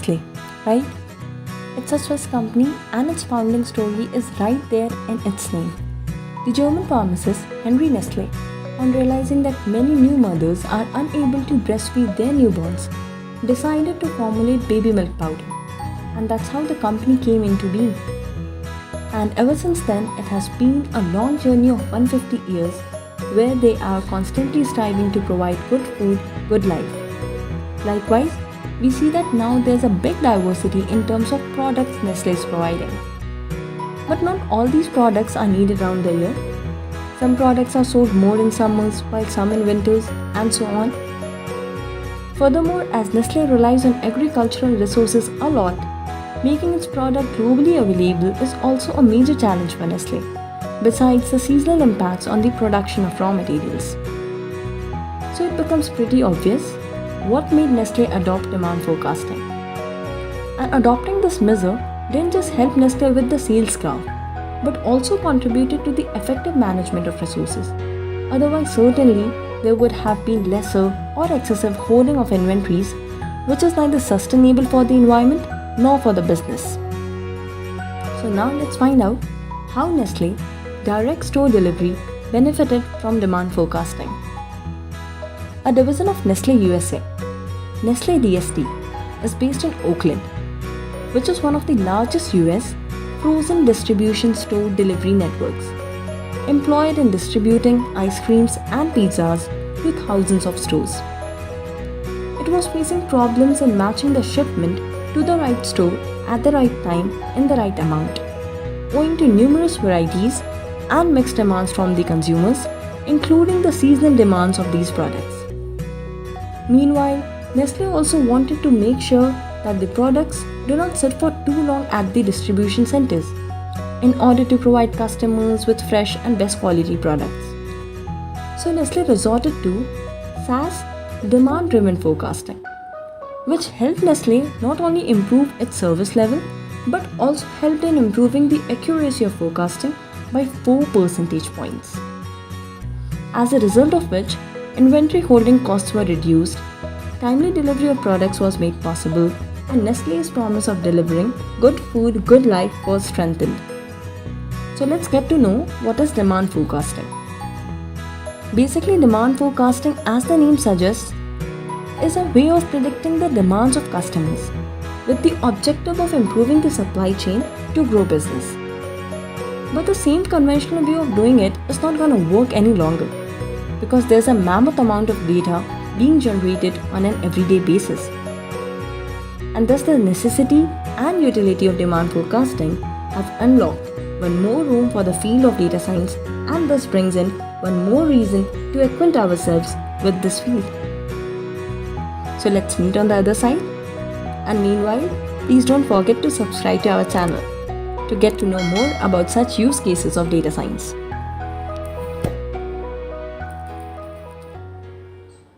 Nestle, right? It's a Swiss company and its founding story is right there in its name. The German pharmacist Henry Nestle, on realizing that many new mothers are unable to breastfeed their newborns, decided to formulate baby milk powder. And that's how the company came into being. And ever since then, it has been a long journey of 150 years where they are constantly striving to provide good food, good life. Likewise, we see that now there's a big diversity in terms of products Nestle is providing. But not all these products are needed around the year. Some products are sold more in summers while some in winters and so on. Furthermore, as Nestle relies on agricultural resources a lot, making its product globally available is also a major challenge for Nestle, besides the seasonal impacts on the production of raw materials. So it becomes pretty obvious what made Nestle adopt demand forecasting. And adopting this measure didn't just help Nestle with the sales graph, but also contributed to the effective management of resources. Otherwise, certainly, there would have been lesser or excessive holding of inventories, which is neither sustainable for the environment nor for the business. So now let's find out how Nestle direct store delivery benefited from demand forecasting. A division of Nestle USA, Nestle DSD, is based in Oakland, which is one of the largest US frozen distribution store delivery networks, employed in distributing ice creams and pizzas to thousands of stores. It was facing problems in matching the shipment to the right store at the right time in the right amount, owing to numerous varieties and mixed demands from the consumers, including the seasonal demands of these products. Meanwhile, Nestle also wanted to make sure that the products do not sit for too long at the distribution centers in order to provide customers with fresh and best quality products. So Nestle resorted to SAS demand-driven forecasting, which helped Nestle not only improve its service level but also helped in improving the accuracy of forecasting by 4 percentage points. As a result of which, inventory holding costs were reduced, timely delivery of products was made possible, and Nestle's promise of delivering good food, good life was strengthened. So let's get to know what is demand forecasting. Basically, demand forecasting, as the name suggests, is a way of predicting the demands of customers with the objective of improving the supply chain to grow business. But the same conventional way of doing it is not going to work any longer, because there's a mammoth amount of data being generated on an everyday basis. And thus the necessity and utility of demand forecasting have unlocked one more room for the field of data science, and thus brings in one more reason to acquaint ourselves with this field. So let's meet on the other side. And meanwhile, please don't forget to subscribe to our channel to get to know more about such use cases of data science.